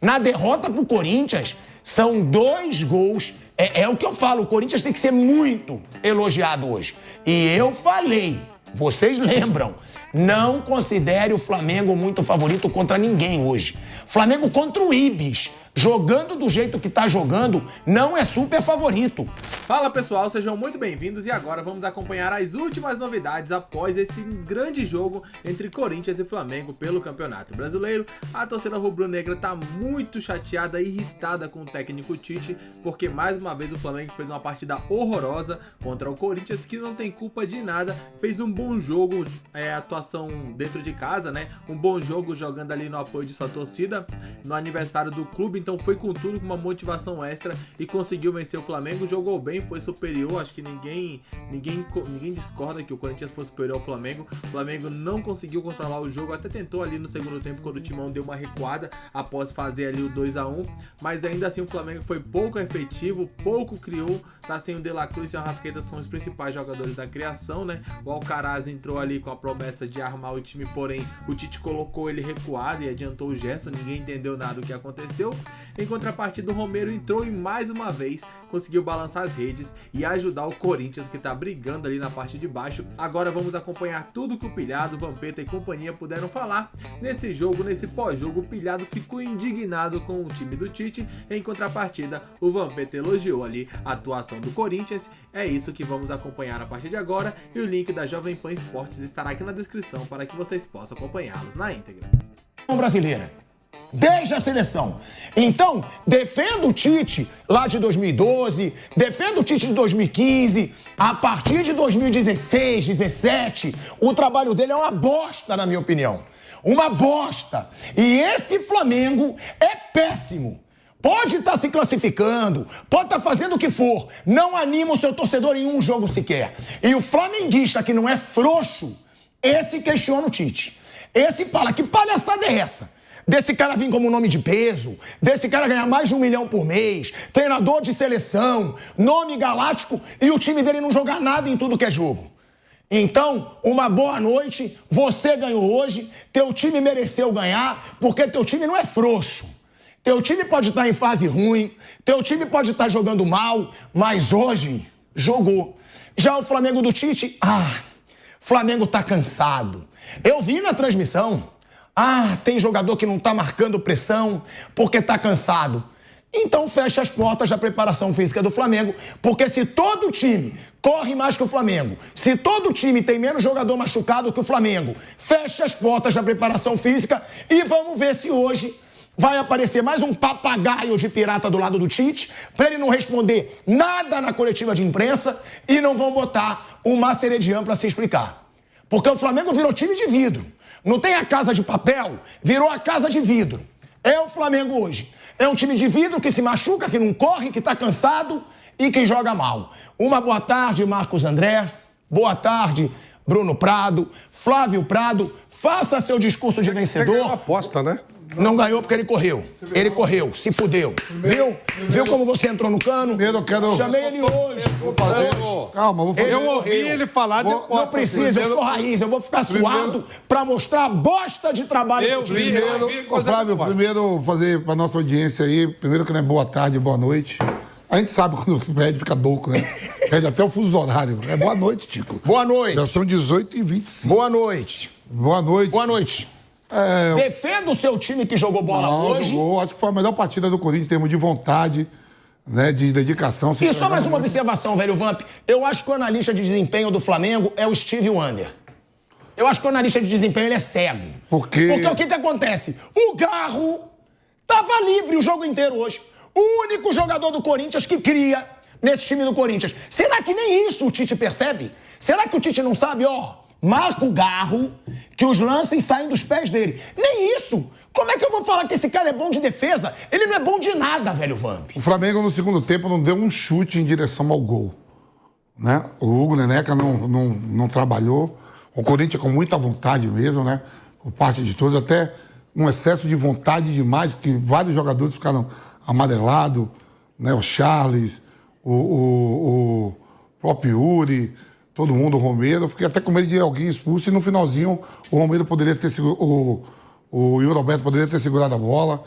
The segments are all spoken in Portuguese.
Na derrota pro Corinthians, são 2 gols. É o que eu falo, o Corinthians tem que ser muito elogiado hoje. E eu falei, vocês lembram, não considere o Flamengo muito favorito contra ninguém hoje. Flamengo contra o Ibis, jogando do jeito que tá jogando, não é super favorito. Fala pessoal, sejam muito bem-vindos e agora vamos acompanhar as últimas novidades após esse grande jogo entre Corinthians e Flamengo pelo Campeonato Brasileiro. A torcida rubro-negra tá muito chateada e irritada com o técnico Tite, porque mais uma vez o Flamengo fez uma partida horrorosa contra o Corinthians, que não tem culpa de nada, fez um bom jogo, atuação dentro de casa, né? Um bom jogo jogando ali no apoio de sua torcida, no aniversário do clube, então foi com tudo, com uma motivação extra e conseguiu vencer o Flamengo, jogou bem, foi superior, acho que ninguém discorda que o Corinthians fosse superior ao Flamengo. O Flamengo não conseguiu controlar o jogo, até tentou ali no segundo tempo quando o Timão deu uma recuada após fazer ali o 2-1, mas ainda assim o Flamengo foi pouco efetivo, pouco criou, tá sem o De La Cruz e o Arrascaeta são os principais jogadores da criação, né? O Alcaraz entrou ali com a promessa de armar o time, porém o Tite colocou ele recuado e adiantou o Gerson, ninguém entendeu nada do que aconteceu. Em contrapartida, o Romero entrou e mais uma vez conseguiu balançar as redes e ajudar o Corinthians, que tá brigando ali na parte de baixo. Agora vamos acompanhar tudo que o Pilhado, Vampeta e companhia puderam falar nesse jogo, nesse pós-jogo. O Pilhado ficou indignado com o time do Tite, em contrapartida o Vampeta elogiou ali a atuação do Corinthians. É isso que vamos acompanhar a partir de agora e o link da Jovem Pan Esportes estará aqui na descrição para que vocês possam acompanhá-los na íntegra. Brasileira. Desde a seleção. Então, defenda o Tite lá de 2012, defenda o Tite de 2015, a partir de 2016, 17, o trabalho dele é uma bosta, na minha opinião. Uma bosta. E esse Flamengo é péssimo. Pode estar se classificando, pode estar fazendo o que for, não anima o seu torcedor em um jogo sequer. E o flamenguista que não é frouxo, esse questiona o Tite. Esse fala, que palhaçada é essa? Desse cara vir como nome de peso, desse cara ganhar mais de 1 milhão por mês, treinador de seleção, nome galáctico e o time dele não jogar nada em tudo que é jogo. Então, uma boa noite, você ganhou hoje, teu time mereceu ganhar, porque teu time não é frouxo. Teu time pode estar em fase ruim, teu time pode estar jogando mal, mas hoje jogou. Já o Flamengo do Tite, Flamengo tá cansado. Eu vi na transmissão. Tem jogador que não tá marcando pressão porque tá cansado. Então fecha as portas da preparação física do Flamengo, porque se todo time corre mais que o Flamengo, se todo time tem menos jogador machucado que o Flamengo, fecha as portas da preparação física e vamos ver se hoje vai aparecer mais um papagaio de pirata do lado do Tite, para ele não responder nada na coletiva de imprensa e não vão botar o Maceredian para se explicar. Porque o Flamengo virou time de vidro. Não tem a casa de papel, virou a casa de vidro. É o Flamengo hoje. É um time de vidro que se machuca, que não corre, que tá cansado e que joga mal. Uma boa tarde, Marcos André. Boa tarde, Bruno Prado. Flávio Prado, faça seu discurso de vencedor. Você ganhou a aposta, né? Não ganhou porque ele correu. Ele correu, se fudeu. Viu como você entrou no cano? Primeiro eu quero... Chamei ele hoje. Vou fazer... Calma, vou fazer... Eu ouvi ele falar de aposta. Não precisa, eu sou raiz. Eu vou ficar suado pra mostrar a bosta de trabalho. Eu vi. Flávio, primeiro fazer pra nossa audiência aí, primeiro que não é boa tarde, boa noite. A gente sabe quando o prédio fica louco, né? Perde até o fuso horário. É boa noite, Tico. Boa noite. Já são 18h25. Boa noite. Boa noite. Boa noite. Defenda o seu time que jogou bola hoje. Jogou. Acho que foi a melhor partida do Corinthians em termos de vontade, né, de dedicação. E só mais uma observação, velho Vamp. Eu acho que o analista de desempenho do Flamengo é o Steve Wonder. Eu acho que o analista de desempenho ele é cego. Por quê? Porque o que acontece? O Garro tava livre o jogo inteiro hoje. O único jogador do Corinthians que cria nesse time do Corinthians. Será que nem isso o Tite percebe? Será que o Tite não sabe, marca o Garro, que os lances saem dos pés dele. Nem isso. Como é que eu vou falar que esse cara é bom de defesa? Ele não é bom de nada, velho Vamp. O Flamengo, no segundo tempo, não deu um chute em direção ao gol. Né? O Hugo Neneca não trabalhou. O Corinthians com muita vontade mesmo, né? Por parte de todos. Até um excesso de vontade demais, que vários jogadores ficaram amarelados. Né? O Charles, o próprio Yuri... Todo mundo, o Romero. Eu fiquei até com medo de alguém expulso e no finalzinho o Romero poderia ter segurado. O Yuri Alberto poderia ter segurado a bola.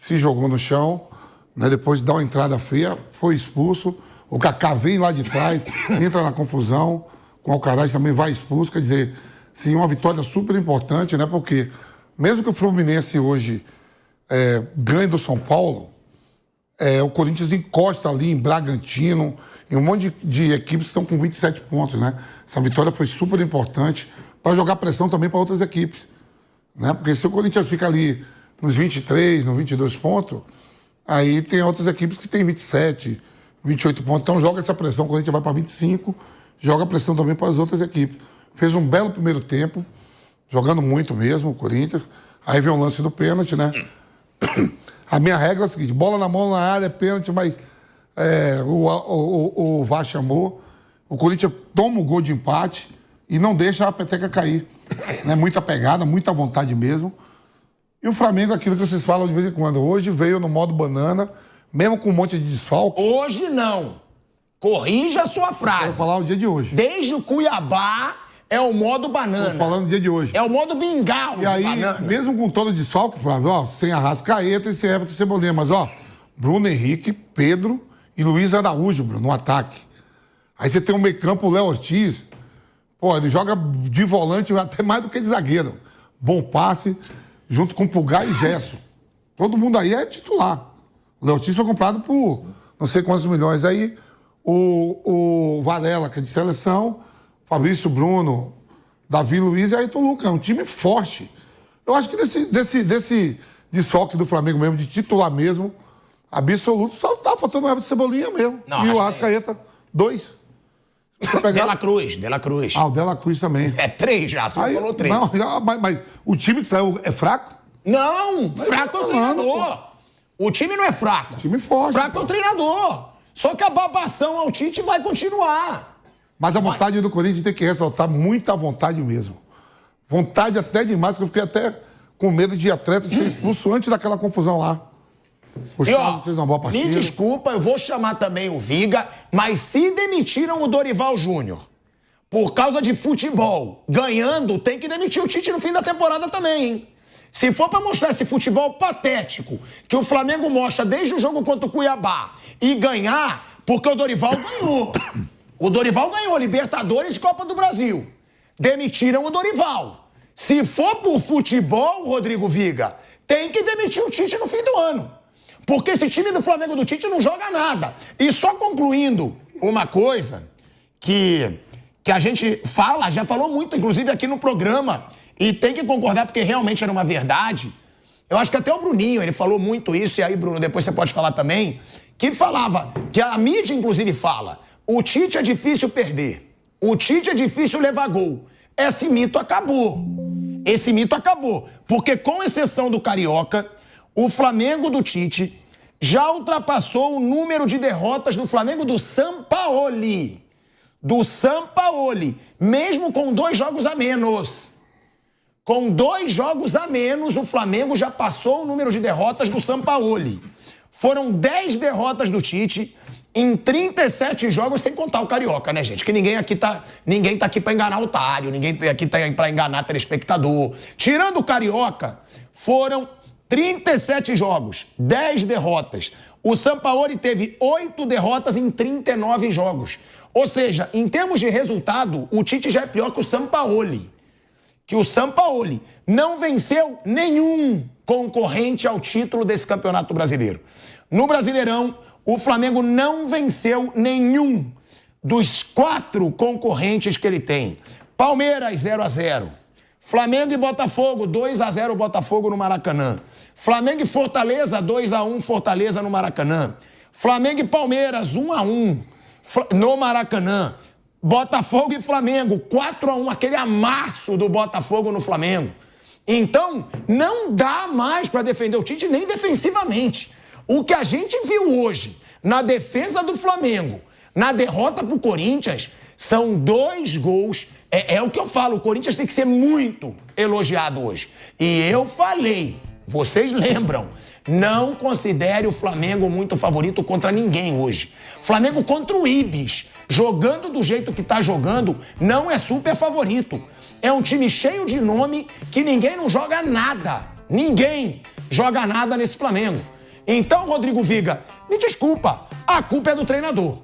se jogou no chão, né? Depois de dar uma entrada feia, foi expulso. O Kaká vem lá de trás, entra na confusão. Com o Alcaraz também vai expulso. Quer dizer, sim, uma vitória super importante, né? Porque mesmo que o Fluminense hoje ganhe do São Paulo, o Corinthians encosta ali em Bragantino, em um monte de equipes que estão com 27 pontos, né? Essa vitória foi super importante para jogar pressão também para outras equipes, né? Porque se o Corinthians fica ali nos 23, nos 22 pontos, aí tem outras equipes que têm 27, 28 pontos. Então joga essa pressão, o Corinthians vai para 25, joga pressão também para as outras equipes. Fez um belo primeiro tempo, jogando muito mesmo o Corinthians. Aí vem o lance do pênalti, né? A minha regra é a seguinte, bola na mão na área, pênalti, mas o VAR chamou. O Corinthians toma o gol de empate e não deixa a peteca cair. Né? Muita pegada, muita vontade mesmo. E o Flamengo, aquilo que vocês falam de vez em quando, hoje veio no modo banana, mesmo com um monte de desfalque. Hoje não. Corrija a sua frase. Vou falar o dia de hoje. Desde o Cuiabá é o modo banana. Tô falando do dia de hoje. É o modo mingau E aí, banana. mesmo com todo o desfalque, Flávio, ó, sem Arrascaeta e sem Everton Cebolinha, mas ó, Bruno Henrique, Pedro e Luiz Araújo, Bruno, no ataque. Aí você tem um meio-campo, o Léo Ortiz, pô, ele joga de volante até mais do que de zagueiro. Bom passe, junto com Pulgar e Gesso. Todo mundo aí é titular. O Léo Ortiz foi comprado por não sei quantos milhões. Aí o Varela, que é de seleção, Fabrício Bruno, Davi Luiz e Ayrton Lucas. É um time forte. Eu acho que desse desfalque do Flamengo mesmo, de titular mesmo, absoluto, só tá faltando o Everton Cebolinha mesmo. Não, e o Arrascaeta, 2. Dela Cruz. Ah, o Dela Cruz também. É 3 já, você Aí, falou 3. Não, mas o time que saiu é fraco? Não, fraco é o falando, treinador. O time não é fraco. Time forte. Fraco é o treinador. Só que a babação ao Tite vai continuar. Mas a vontade do Corinthians tem que ressaltar muita vontade mesmo. Vontade até demais, que eu fiquei até com medo de atleta ser expulso antes daquela confusão lá. O E ó, Charles fez uma boa partida. me desculpa, eu vou chamar também o Viga, mas se demitiram o Dorival Júnior por causa de futebol, ganhando, tem que demitir o Tite no fim da temporada também, hein? Se for pra mostrar esse futebol patético que o Flamengo mostra desde o jogo contra o Cuiabá e ganhar, porque o Dorival ganhou. O Dorival ganhou Libertadores e Copa do Brasil. Demitiram o Dorival. Se for por futebol, Rodrigo Viga, tem que demitir o Tite no fim do ano. Porque esse time do Flamengo do Tite não joga nada. E só concluindo uma coisa que a gente fala, já falou muito, inclusive aqui no programa, e tem que concordar porque realmente era uma verdade. Eu acho que até o Bruninho, ele falou muito isso, e aí, Bruno, depois você pode falar também, que falava, que a mídia inclusive fala, o Tite é difícil perder, o Tite é difícil levar gol. Esse mito acabou. Esse mito acabou. Porque com exceção do Carioca, o Flamengo do Tite já ultrapassou o número de derrotas do Flamengo do Sampaoli. Do Sampaoli, mesmo com 2 jogos a menos. Com 2 jogos a menos, o Flamengo já passou o número de derrotas do Sampaoli. Foram 10 derrotas do Tite em 37 jogos, sem contar o Carioca, né, gente? Que ninguém tá aqui pra enganar otário, ninguém aqui tá pra enganar telespectador. Tirando o Carioca, foram 37 jogos, 10 derrotas. O Sampaoli teve 8 derrotas em 39 jogos. Ou seja, em termos de resultado, o Tite já é pior que o Sampaoli. Que o Sampaoli não venceu nenhum concorrente ao título desse Campeonato Brasileiro. No Brasileirão, o Flamengo não venceu nenhum dos 4 concorrentes que ele tem. Palmeiras, 0-0. Flamengo e Botafogo, 2-0 Botafogo no Maracanã. Flamengo e Fortaleza, 2-1 Fortaleza no Maracanã. Flamengo e Palmeiras, 1-1 no Maracanã. Botafogo e Flamengo, 4-1, aquele amasso do Botafogo no Flamengo. Então, não dá mais para defender o Tite nem defensivamente. O que a gente viu hoje na defesa do Flamengo, na derrota pro Corinthians, são 2 gols. É o que eu falo, o Corinthians tem que ser muito elogiado hoje. E eu falei, vocês lembram, não considere o Flamengo muito favorito contra ninguém hoje. Flamengo contra o Ibis, jogando do jeito que tá jogando, não é super favorito. É um time cheio de nome que ninguém não joga nada. Ninguém joga nada nesse Flamengo. Então, Rodrigo Viga, me desculpa, a culpa é do treinador.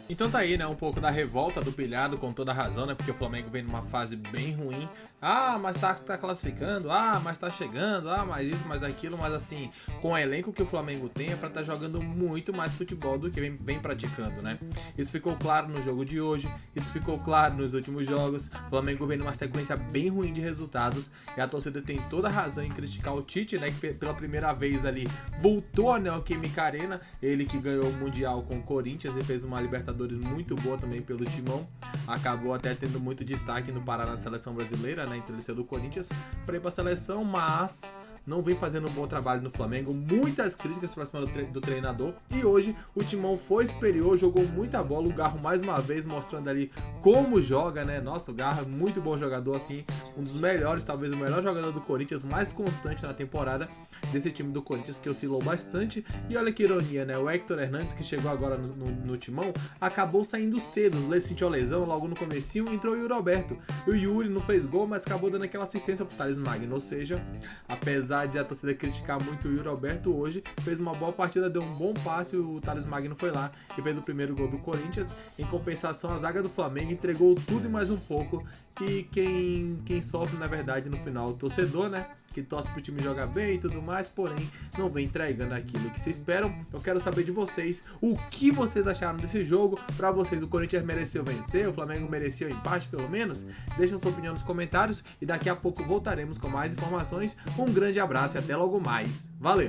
Então tá aí, né, um pouco da revolta do pilhado, com toda a razão, né, porque o Flamengo vem numa fase bem ruim. Ah, mas tá classificando, mas tá chegando, mais isso, mais aquilo, mas assim, com o elenco que o Flamengo tem é pra tá jogando muito mais futebol do que vem praticando, né. Isso ficou claro no jogo de hoje, isso ficou claro nos últimos jogos. O Flamengo vem numa sequência bem ruim de resultados e a torcida tem toda a razão em criticar o Tite, né, que pela primeira vez ali voltou à Neoquímica Arena, ele que ganhou o Mundial com o Corinthians e fez uma Libertadores muito boa também pelo Timão, acabou até tendo muito destaque no Pará na seleção brasileira, né, então ele saiu do Corinthians para ir para a seleção, mas não vem fazendo um bom trabalho no Flamengo, muitas críticas para cima do treinador, e hoje o Timão foi superior, jogou muita bola, o Garro mais uma vez mostrando ali como joga, né, nossa, o Garro é muito bom jogador, assim, um dos melhores, talvez o melhor jogador do Corinthians, mais constante na temporada desse time do Corinthians, que oscilou bastante, e olha que ironia, né, o Héctor Hernandes, que chegou agora no Timão, acabou saindo cedo, sentiu a lesão logo no comecinho, entrou o Yuri Alberto, e o Yuri não fez gol, mas acabou dando aquela assistência pro Thales Magno, ou seja, apesar de a torcida criticar muito o Yuri Alberto, hoje fez uma boa partida, deu um bom passe, o Thales Magno foi lá e fez o primeiro gol do Corinthians. Em compensação, a zaga do Flamengo entregou tudo e mais um pouco, e quem sofre na verdade no final o torcedor, né, que torce pro time jogar bem e tudo mais, porém não vem entregando aquilo que se esperam. Eu quero saber de vocês, o que vocês acharam desse jogo. Pra vocês, o Corinthians mereceu vencer, o Flamengo mereceu empate pelo menos? Deixa sua opinião nos comentários e daqui a pouco voltaremos com mais informações. Um grande abraço e até logo mais. Valeu!